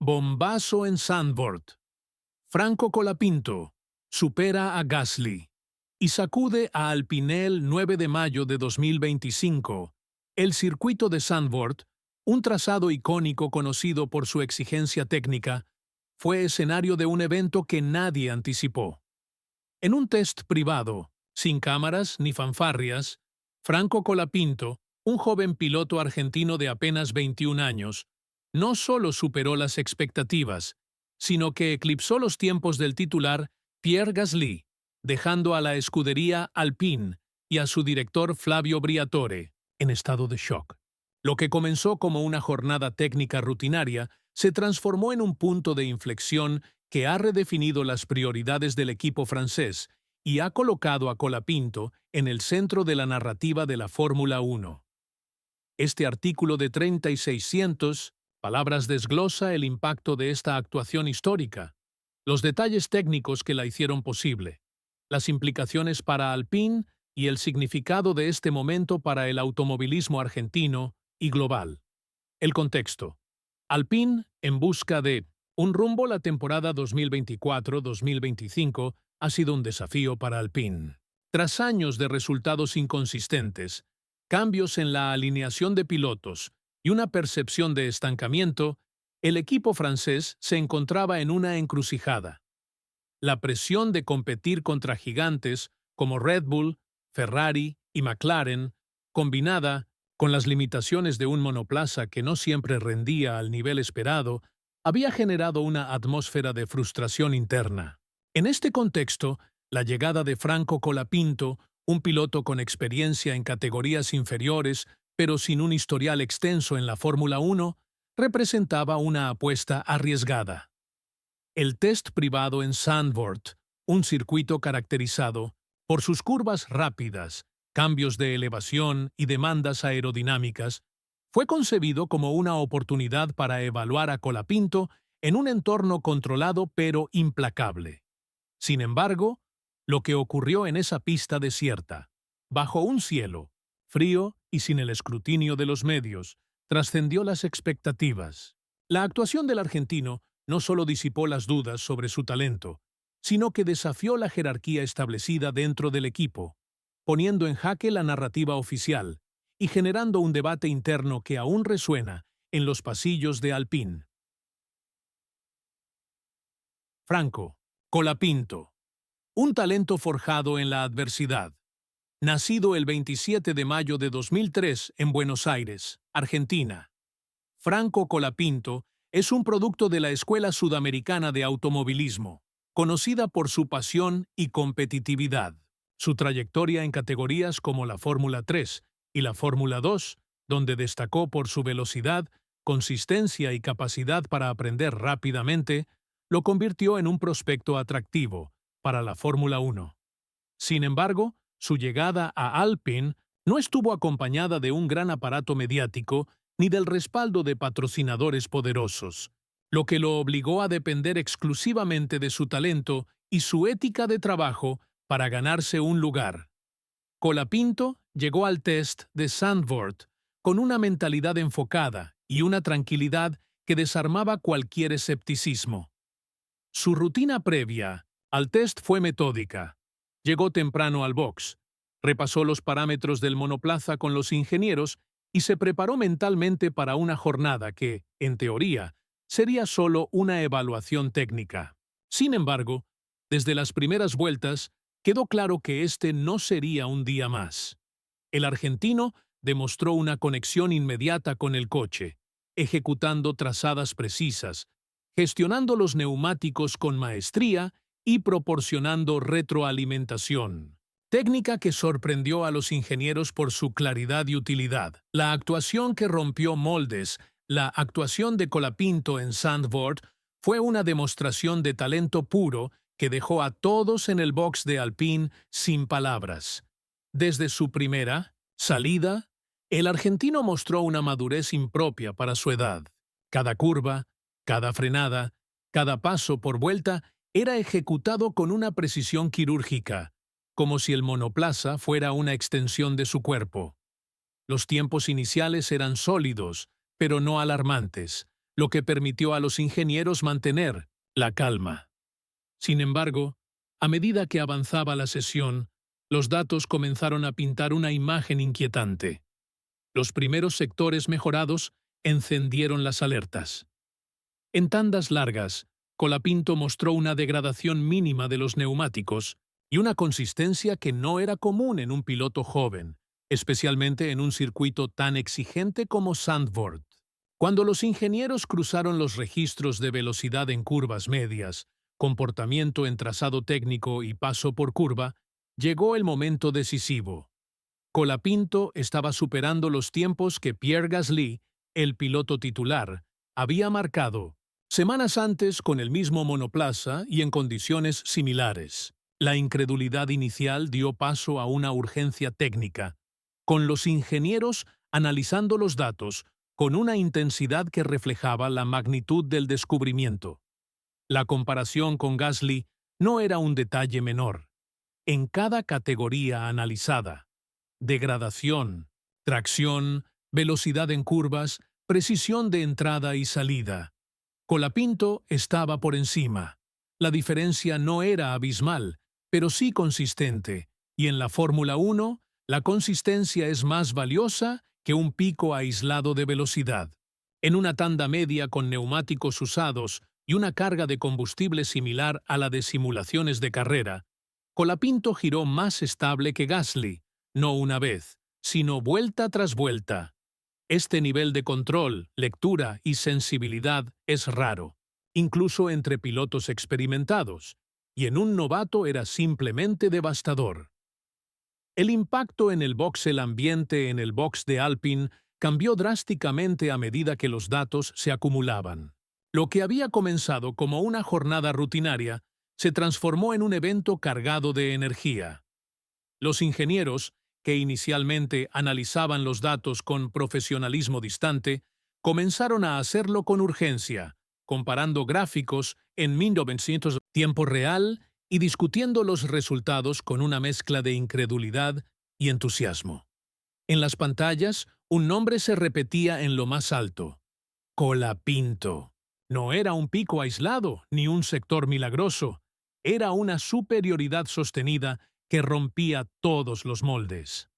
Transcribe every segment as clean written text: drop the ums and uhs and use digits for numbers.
Bombazo en Zandvoort. Franco Colapinto supera a Gasly y sacude a Alpine el 9 de mayo de 2025. El circuito de Zandvoort, un trazado icónico conocido por su exigencia técnica, fue escenario de un evento que nadie anticipó. En un test privado, sin cámaras ni fanfarrias, Franco Colapinto, un joven piloto argentino de apenas 21 años, no solo superó las expectativas, sino que eclipsó los tiempos del titular Pierre Gasly, dejando a la escudería Alpine y a su director Flavio Briatore en estado de shock. Lo que comenzó como una jornada técnica rutinaria se transformó en un punto de inflexión que ha redefinido las prioridades del equipo francés y ha colocado a Colapinto en el centro de la narrativa de la Fórmula 1. Este artículo de 3600 palabras desglosa el impacto de esta actuación histórica, los detalles técnicos que la hicieron posible, las implicaciones para Alpine y el significado de este momento para el automovilismo argentino y global. El contexto. Alpine, en busca de un rumbo la temporada 2024-2025, ha sido un desafío para Alpine. Tras años de resultados inconsistentes, cambios en la alineación de pilotos y una percepción de estancamiento, el equipo francés se encontraba en una encrucijada. La presión de competir contra gigantes como Red Bull, Ferrari y McLaren, combinada con las limitaciones de un monoplaza que no siempre rendía al nivel esperado, había generado una atmósfera de frustración interna. En este contexto, la llegada de Franco Colapinto, un piloto con experiencia en categorías inferiores, pero sin un historial extenso en la Fórmula 1, representaba una apuesta arriesgada. El test privado en Zandvoort, un circuito caracterizado por sus curvas rápidas, cambios de elevación y demandas aerodinámicas, fue concebido como una oportunidad para evaluar a Colapinto en un entorno controlado pero implacable. Sin embargo, lo que ocurrió en esa pista desierta, bajo un cielo frío y sin el escrutinio de los medios, trascendió las expectativas. La actuación del argentino no solo disipó las dudas sobre su talento, sino que desafió la jerarquía establecida dentro del equipo, poniendo en jaque la narrativa oficial y generando un debate interno que aún resuena en los pasillos de Alpine. Franco Colapinto, un talento forjado en la adversidad. Nacido el 27 de mayo de 2003 en Buenos Aires, Argentina, Franco Colapinto es un producto de la Escuela Sudamericana de Automovilismo, conocida por su pasión y competitividad. Su trayectoria en categorías como la Fórmula 3 y la Fórmula 2, donde destacó por su velocidad, consistencia y capacidad para aprender rápidamente, lo convirtió en un prospecto atractivo para la Fórmula 1. Sin embargo, su llegada a Alpine no estuvo acompañada de un gran aparato mediático ni del respaldo de patrocinadores poderosos, lo que lo obligó a depender exclusivamente de su talento y su ética de trabajo para ganarse un lugar. Colapinto llegó al test de Zandvoort con una mentalidad enfocada y una tranquilidad que desarmaba cualquier escepticismo. Su rutina previa al test fue metódica. Llegó temprano al box, repasó los parámetros del monoplaza con los ingenieros y se preparó mentalmente para una jornada que, en teoría, sería solo una evaluación técnica. Sin embargo, desde las primeras vueltas, quedó claro que este no sería un día más. El argentino demostró una conexión inmediata con el coche, ejecutando trazadas precisas, gestionando los neumáticos con maestría y proporcionando retroalimentación. Técnica que sorprendió a los ingenieros por su claridad y utilidad. La actuación que rompió moldes, la actuación de Colapinto en Zandvoort, fue una demostración de talento puro que dejó a todos en el box de Alpine sin palabras. Desde su primera salida, el argentino mostró una madurez impropia para su edad. Cada curva, cada frenada, cada paso por vuelta era ejecutado con una precisión quirúrgica, como si el monoplaza fuera una extensión de su cuerpo. Los tiempos iniciales eran sólidos, pero no alarmantes, lo que permitió a los ingenieros mantener la calma. Sin embargo, a medida que avanzaba la sesión, los datos comenzaron a pintar una imagen inquietante. Los primeros sectores mejorados encendieron las alertas. En tandas largas, Colapinto mostró una degradación mínima de los neumáticos y una consistencia que no era común en un piloto joven, especialmente en un circuito tan exigente como Zandvoort. Cuando los ingenieros cruzaron los registros de velocidad en curvas medias, comportamiento en trazado técnico y paso por curva, llegó el momento decisivo. Colapinto estaba superando los tiempos que Pierre Gasly, el piloto titular, había marcado semanas antes con el mismo monoplaza y en condiciones similares. La incredulidad inicial dio paso a una urgencia técnica, con los ingenieros analizando los datos con una intensidad que reflejaba la magnitud del descubrimiento. La comparación con Gasly no era un detalle menor. En cada categoría analizada, degradación, tracción, velocidad en curvas, precisión de entrada y salida, Colapinto estaba por encima. La diferencia no era abismal, pero sí consistente, y en la Fórmula 1, la consistencia es más valiosa que un pico aislado de velocidad. En una tanda media con neumáticos usados y una carga de combustible similar a la de simulaciones de carrera, Colapinto giró más estable que Gasly, no una vez, sino vuelta tras vuelta. Este nivel de control, lectura y sensibilidad es raro, incluso entre pilotos experimentados, y en un novato era simplemente devastador. El impacto en el box, el ambiente en el box de Alpine, cambió drásticamente a medida que los datos se acumulaban. Lo que había comenzado como una jornada rutinaria se transformó en un evento cargado de energía. Los ingenieros, que inicialmente analizaban los datos con profesionalismo distante, comenzaron a hacerlo con urgencia, comparando gráficos en 1900 tiempo real y discutiendo los resultados con una mezcla de incredulidad y entusiasmo. En las pantallas, un nombre se repetía en lo más alto: Colapinto. No era un pico aislado ni un sector milagroso, era una superioridad sostenida que rompía todos los moldes.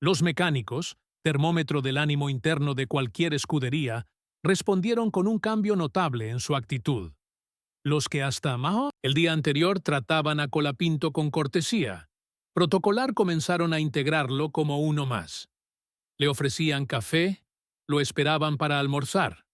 Los mecánicos, termómetro del ánimo interno de cualquier escudería, respondieron con un cambio notable en su actitud. Los que hasta el día anterior trataban a Colapinto con cortesía, protocolar comenzaron a integrarlo como uno más. Le ofrecían café, lo esperaban para almorzar,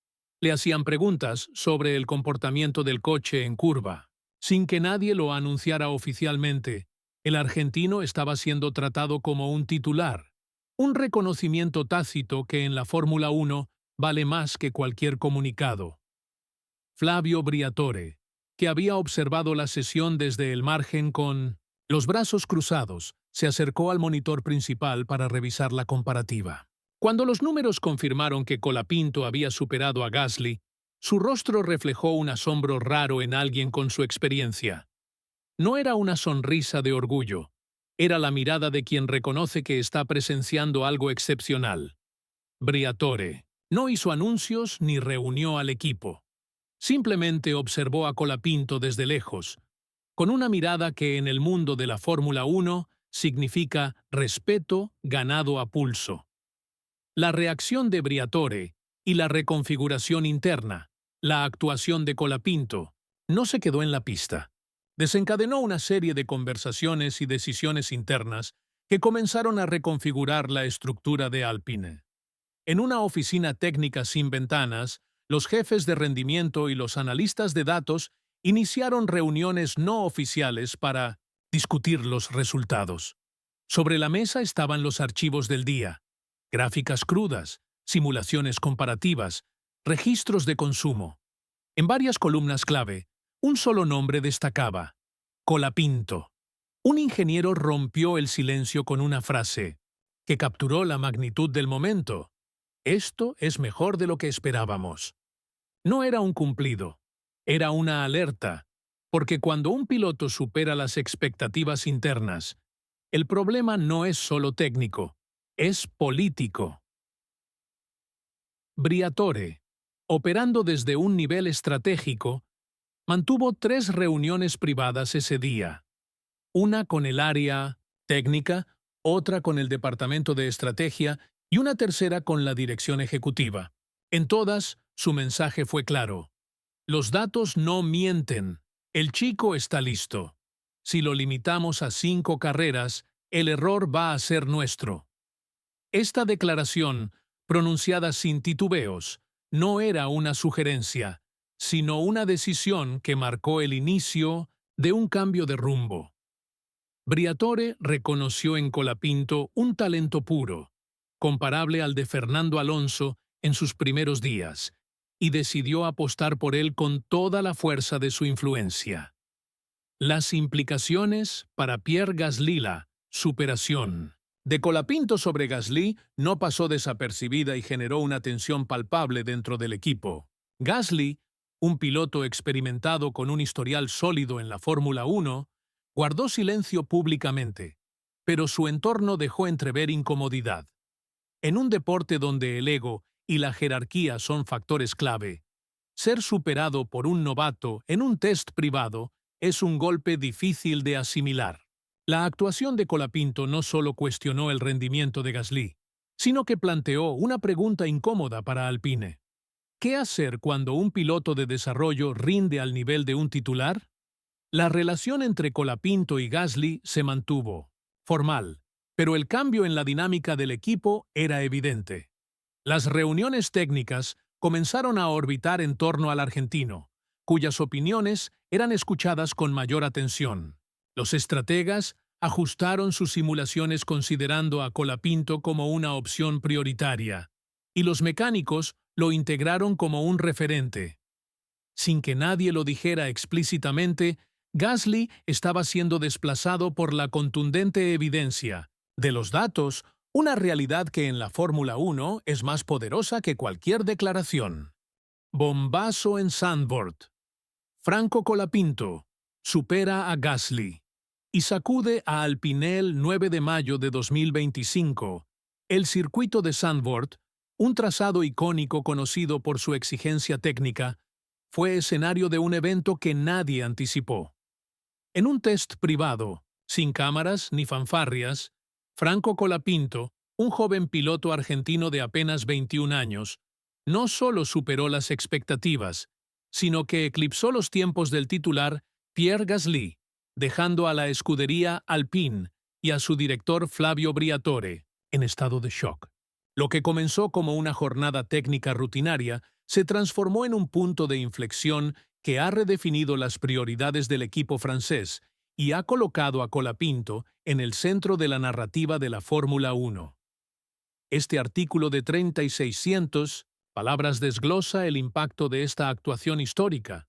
le hacían preguntas sobre el comportamiento del coche en curva. Sin que nadie lo anunciara oficialmente, el argentino estaba siendo tratado como un titular, un reconocimiento tácito que en la Fórmula 1 vale más que cualquier comunicado. Flavio Briatore, que había observado la sesión desde el margen con los brazos cruzados, se acercó al monitor principal para revisar la comparativa. Cuando los números confirmaron que Colapinto había superado a Gasly, su rostro reflejó un asombro raro en alguien con su experiencia. No era una sonrisa de orgullo, era la mirada de quien reconoce que está presenciando algo excepcional. Briatore no hizo anuncios ni reunió al equipo. Simplemente observó a Colapinto desde lejos, con una mirada que en el mundo de la Fórmula 1 significa respeto ganado a pulso. La reacción de Briatore y la reconfiguración interna, la actuación de Colapinto, no se quedó en la pista. Desencadenó una serie de conversaciones y decisiones internas que comenzaron a reconfigurar la estructura de Alpine. En una oficina técnica sin ventanas, los jefes de rendimiento y los analistas de datos iniciaron reuniones no oficiales para discutir los resultados. Sobre la mesa estaban los archivos del día, gráficas crudas, simulaciones comparativas, registros de consumo. En varias columnas clave, un solo nombre destacaba: Colapinto. Un ingeniero rompió el silencio con una frase que capturó la magnitud del momento. Esto es mejor de lo que esperábamos. No era un cumplido, era una alerta, porque cuando un piloto supera las expectativas internas, el problema no es solo técnico, es político. Briatore Operando desde un nivel estratégico, mantuvo 3 reuniones privadas ese día, una con el área técnica, otra con el departamento de estrategia y una tercera con la dirección ejecutiva. En todas, su mensaje fue claro. Los datos no mienten. El chico está listo. Si lo limitamos a 5 carreras, el error va a ser nuestro. Esta declaración, pronunciada sin titubeos, no era una sugerencia, sino una decisión que marcó el inicio de un cambio de rumbo. Briatore reconoció en Colapinto un talento puro, comparable al de Fernando Alonso en sus primeros días, y decidió apostar por él con toda la fuerza de su influencia. Las implicaciones para Pierre Gasly: la superación de Colapinto sobre Gasly no pasó desapercibida y generó una tensión palpable dentro del equipo. Gasly, un piloto experimentado con un historial sólido en la Fórmula 1, guardó silencio públicamente, pero su entorno dejó entrever incomodidad. En un deporte donde el ego y la jerarquía son factores clave, ser superado por un novato en un test privado es un golpe difícil de asimilar. La actuación de Colapinto no solo cuestionó el rendimiento de Gasly, sino que planteó una pregunta incómoda para Alpine. ¿Qué hacer cuando un piloto de desarrollo rinde al nivel de un titular? La relación entre Colapinto y Gasly se mantuvo formal, pero el cambio en la dinámica del equipo era evidente. Las reuniones técnicas comenzaron a orbitar en torno al argentino, cuyas opiniones eran escuchadas con mayor atención. Los estrategas ajustaron sus simulaciones considerando a Colapinto como una opción prioritaria, y los mecánicos lo integraron como un referente. Sin que nadie lo dijera explícitamente, Gasly estaba siendo desplazado por la contundente evidencia de los datos, una realidad que en la Fórmula 1 es más poderosa que cualquier declaración. Bombazo en Zandvoort. Franco Colapinto supera a Gasly y sacude a Alpine el 9 de mayo de 2025. El circuito de Zandvoort, un trazado icónico conocido por su exigencia técnica, fue escenario de un evento que nadie anticipó. En un test privado, sin cámaras ni fanfarrias, Franco Colapinto, un joven piloto argentino de apenas 21 años, no solo superó las expectativas, sino que eclipsó los tiempos del titular Pierre Gasly, dejando a la escudería Alpine y a su director Flavio Briatore en estado de shock. Lo que comenzó como una jornada técnica rutinaria se transformó en un punto de inflexión que ha redefinido las prioridades del equipo francés y ha colocado a Colapinto en el centro de la narrativa de la Fórmula 1. Este artículo de 3600 palabras desglosa el impacto de esta actuación histórica,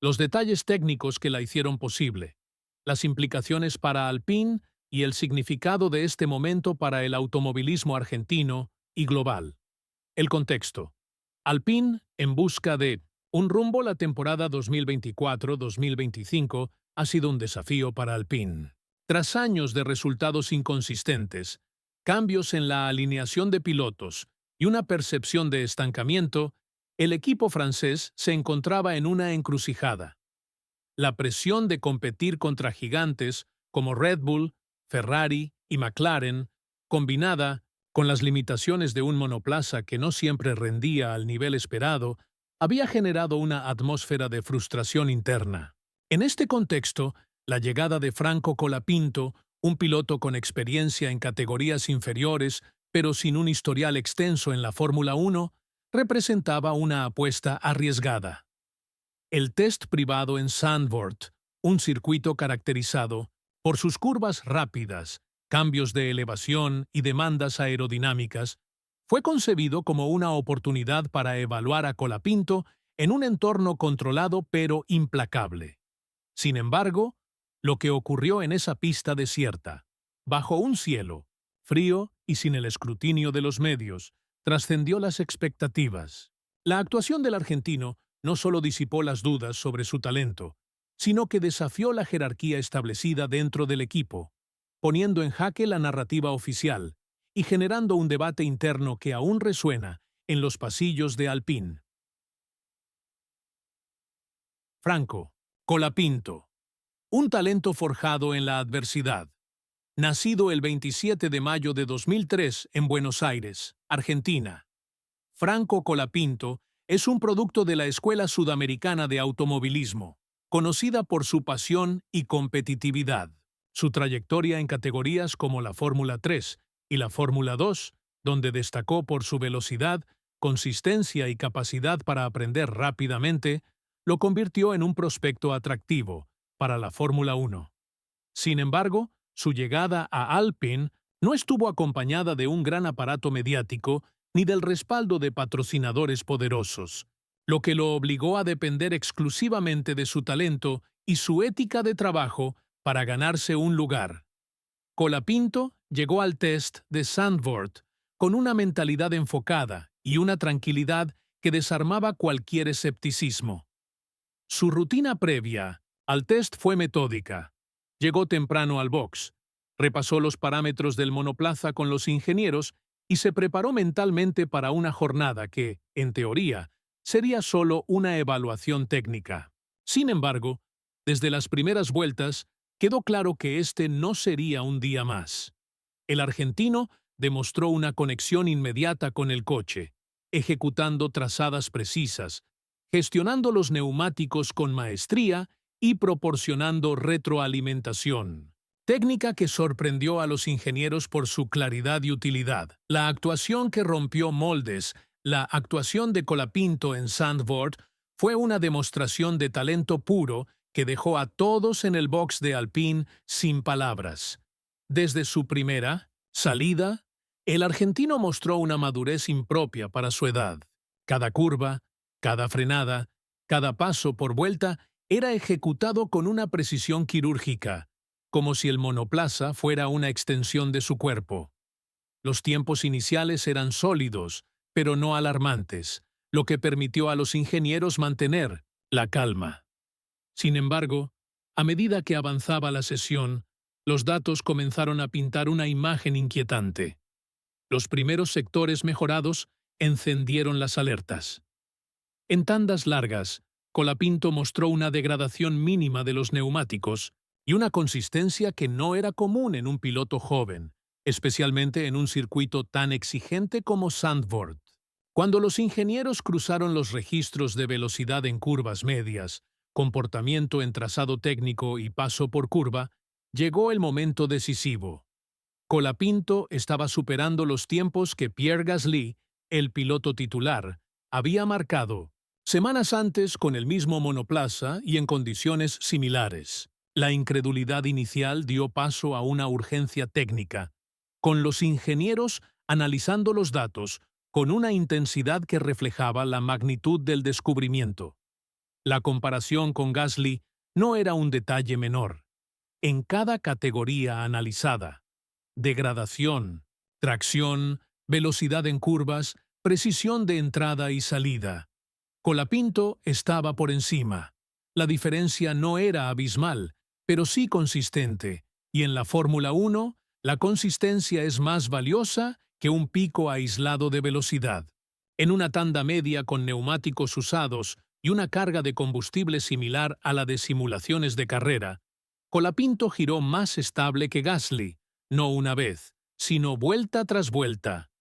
los detalles técnicos que la hicieron posible, las implicaciones para Alpine y el significado de este momento para el automovilismo argentino y global. El contexto. Alpine, en busca de un rumbo, la temporada 2024-2025 ha sido un desafío para Alpine. Tras años de resultados inconsistentes, cambios en la alineación de pilotos y una percepción de estancamiento, el equipo francés se encontraba en una encrucijada. La presión de competir contra gigantes como Red Bull, Ferrari y McLaren, combinada con las limitaciones de un monoplaza que no siempre rendía al nivel esperado, había generado una atmósfera de frustración interna. En este contexto, la llegada de Franco Colapinto, un piloto con experiencia en categorías inferiores, pero sin un historial extenso en la Fórmula 1, representaba una apuesta arriesgada. El test privado en Zandvoort, un circuito caracterizado por sus curvas rápidas, cambios de elevación y demandas aerodinámicas, fue concebido como una oportunidad para evaluar a Colapinto en un entorno controlado pero implacable. Sin embargo, lo que ocurrió en esa pista desierta, bajo un cielo frío y sin el escrutinio de los medios, trascendió las expectativas. La actuación del argentino no solo disipó las dudas sobre su talento, sino que desafió la jerarquía establecida dentro del equipo, poniendo en jaque la narrativa oficial y generando un debate interno que aún resuena en los pasillos de Alpine. Franco Colapinto, un talento forjado en la adversidad. Nacido el 27 de mayo de 2003 en Buenos Aires, Argentina. Franco Colapinto es un producto de la Escuela Sudamericana de Automovilismo, conocida por su pasión y competitividad. Su trayectoria en categorías como la Fórmula 3 y la Fórmula 2, donde destacó por su velocidad, consistencia y capacidad para aprender rápidamente, lo convirtió en un prospecto atractivo para la Fórmula 1. Sin embargo, su llegada a Alpine no estuvo acompañada de un gran aparato mediático ni del respaldo de patrocinadores poderosos, lo que lo obligó a depender exclusivamente de su talento y su ética de trabajo para ganarse un lugar. Colapinto llegó al test de Zandvoort con una mentalidad enfocada y una tranquilidad que desarmaba cualquier escepticismo. Su rutina previa al test fue metódica. Llegó temprano al box, repasó los parámetros del monoplaza con los ingenieros y se preparó mentalmente para una jornada que, en teoría, sería solo una evaluación técnica. Sin embargo, desde las primeras vueltas, quedó claro que este no sería un día más. El argentino demostró una conexión inmediata con el coche, ejecutando trazadas precisas, gestionando los neumáticos con maestría y proporcionando retroalimentación. Técnica que sorprendió a los ingenieros por su claridad y utilidad. La actuación que rompió moldes, la actuación de Colapinto en Zandvoort, fue una demostración de talento puro que dejó a todos en el box de Alpine sin palabras. Desde su primera salida, el argentino mostró una madurez impropia para su edad. Cada curva, cada frenada, cada paso por vuelta era ejecutado con una precisión quirúrgica, como si el monoplaza fuera una extensión de su cuerpo. Los tiempos iniciales eran sólidos, pero no alarmantes, lo que permitió a los ingenieros mantener la calma. Sin embargo, a medida que avanzaba la sesión, los datos comenzaron a pintar una imagen inquietante. Los primeros sectores mejorados encendieron las alertas. En tandas largas, Colapinto mostró una degradación mínima de los neumáticos y una consistencia que no era común en un piloto joven, especialmente en un circuito tan exigente como Zandvoort. Cuando los ingenieros cruzaron los registros de velocidad en curvas medias, comportamiento en trazado técnico y paso por curva, llegó el momento decisivo. Colapinto estaba superando los tiempos que Pierre Gasly, el piloto titular, había marcado semanas antes con el mismo monoplaza y en condiciones similares. La incredulidad inicial dio paso a una urgencia técnica, con los ingenieros analizando los datos con una intensidad que reflejaba la magnitud del descubrimiento. La comparación con Gasly no era un detalle menor. En cada categoría analizada, degradación, tracción, velocidad en curvas, precisión de entrada y salida, Colapinto estaba por encima. La diferencia no era abismal, pero sí consistente, y en la Fórmula 1, la consistencia es más valiosa que un pico aislado de velocidad. En una tanda media con neumáticos usados y una carga de combustible similar a la de simulaciones de carrera, Colapinto giró más estable que Gasly, no una vez, sino vuelta tras vuelta.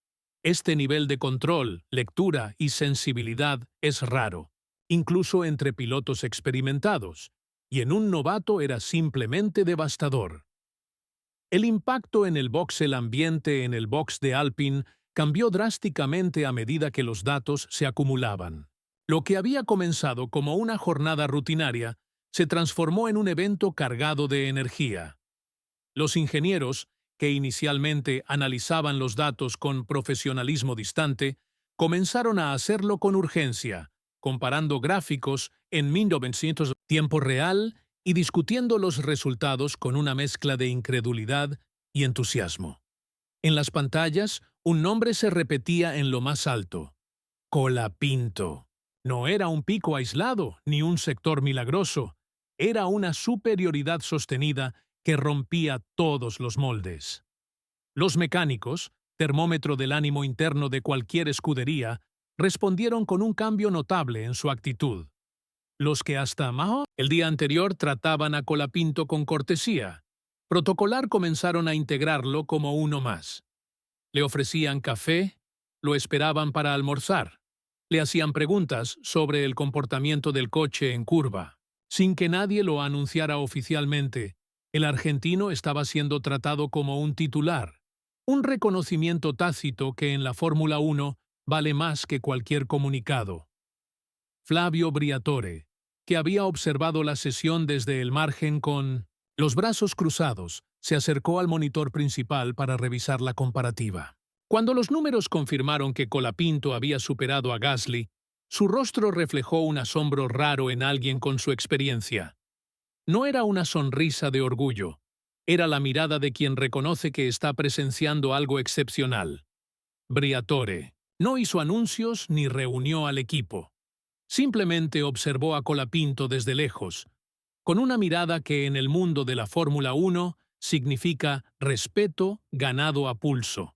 Este nivel de control, lectura y sensibilidad es raro, incluso entre pilotos experimentados, y en un novato era simplemente devastador. El impacto en el ambiente en el box de Alpine cambió drásticamente a medida que los datos se acumulaban. Lo que había comenzado como una jornada rutinaria se transformó en un evento cargado de energía. Los ingenieros, que inicialmente analizaban los datos con profesionalismo distante, comenzaron a hacerlo con urgencia, comparando gráficos en 1900 tiempo real y discutiendo los resultados con una mezcla de incredulidad y entusiasmo. En las pantallas, un nombre se repetía en lo más alto: Colapinto. No era un pico aislado ni un sector milagroso, era una superioridad sostenida que rompía todos los moldes. Los mecánicos, termómetro del ánimo interno de cualquier escudería, respondieron con un cambio notable en su actitud. Los que hasta el día anterior trataban a Colapinto con cortesía, protocolar comenzaron a integrarlo como uno más. Le ofrecían café, lo esperaban para almorzar, le hacían preguntas sobre el comportamiento del coche en curva. Sin que nadie lo anunciara oficialmente, el argentino estaba siendo tratado como un titular, un reconocimiento tácito que en la Fórmula 1 vale más que cualquier comunicado. Flavio Briatore, que había observado la sesión desde el margen con los brazos cruzados, se acercó al monitor principal para revisar la comparativa. Cuando los números confirmaron que Colapinto había superado a Gasly, su rostro reflejó un asombro raro en alguien con su experiencia. No era una sonrisa de orgullo, era la mirada de quien reconoce que está presenciando algo excepcional. Briatore no hizo anuncios ni reunió al equipo. Simplemente observó a Colapinto desde lejos, con una mirada que en el mundo de la Fórmula 1 significa respeto ganado a pulso.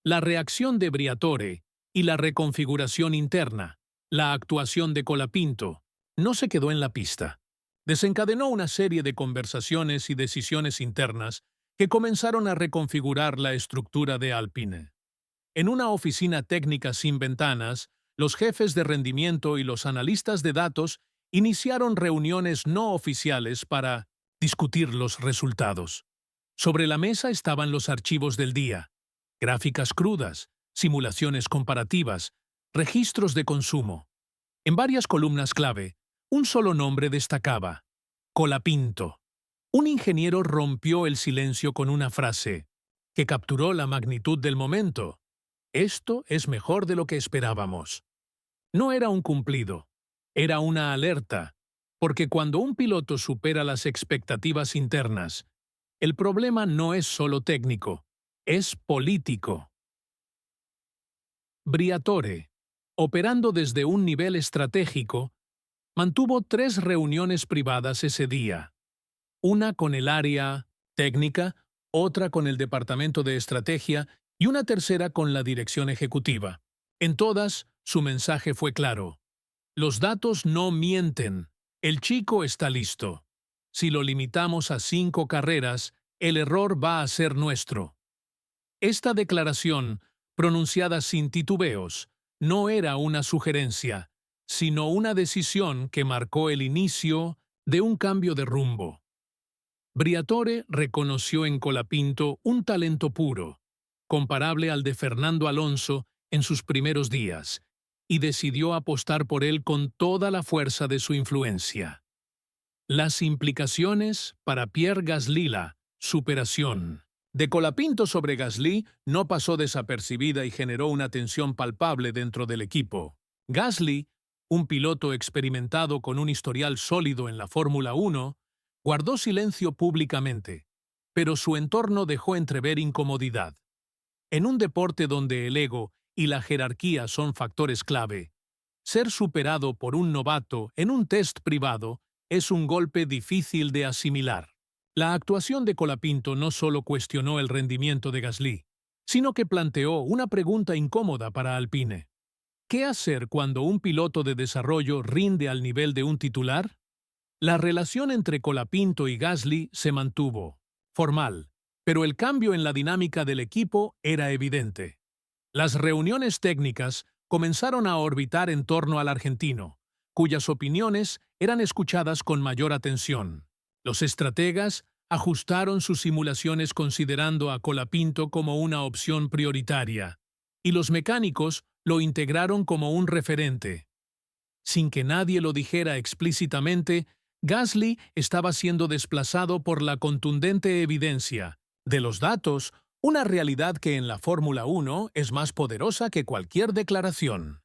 La reacción de Briatore y la reconfiguración interna, la actuación de Colapinto, no se quedó en la pista. Desencadenó una serie de conversaciones y decisiones internas que comenzaron a reconfigurar la estructura de Alpine. En una oficina técnica sin ventanas, los jefes de rendimiento y los analistas de datos iniciaron reuniones no oficiales para discutir los resultados. Sobre la mesa estaban los archivos del día, gráficas crudas, simulaciones comparativas, registros de consumo. En varias columnas clave, un solo nombre destacaba: Colapinto. Un ingeniero rompió el silencio con una frase que capturó la magnitud del momento. Esto es mejor de lo que esperábamos. No era un cumplido, era una alerta, porque cuando un piloto supera las expectativas internas, el problema no es solo técnico, es político. Briatore, operando desde un nivel estratégico, mantuvo 3 reuniones privadas ese día. Una con el área técnica, otra con el departamento de estrategia y una tercera con la dirección ejecutiva. En todas, su mensaje fue claro. Los datos no mienten. El chico está listo. Si lo limitamos a 5 carreras, el error va a ser nuestro. Esta declaración, pronunciada sin titubeos, no era una sugerencia, sino una decisión que marcó el inicio de un cambio de rumbo. Briatore reconoció en Colapinto un talento puro, comparable al de Fernando Alonso en sus primeros días, y decidió apostar por él con toda la fuerza de su influencia. Las implicaciones para Pierre Gasly: la superación de Colapinto sobre Gasly no pasó desapercibida y generó una tensión palpable dentro del equipo. Gasly, un piloto experimentado con un historial sólido en la Fórmula 1, guardó silencio públicamente, pero su entorno dejó entrever incomodidad. En un deporte donde el ego y la jerarquía son factores clave, ser superado por un novato en un test privado es un golpe difícil de asimilar. La actuación de Colapinto no solo cuestionó el rendimiento de Gasly, sino que planteó una pregunta incómoda para Alpine. ¿Qué hacer cuando un piloto de desarrollo rinde al nivel de un titular? La relación entre Colapinto y Gasly se mantuvo formal, pero el cambio en la dinámica del equipo era evidente. Las reuniones técnicas comenzaron a orbitar en torno al argentino, cuyas opiniones eran escuchadas con mayor atención. Los estrategas ajustaron sus simulaciones considerando a Colapinto como una opción prioritaria, y los mecánicos lo integraron como un referente. Sin que nadie lo dijera explícitamente, Gasly estaba siendo desplazado por la contundente evidencia de los datos, una realidad que en la Fórmula 1 es más poderosa que cualquier declaración.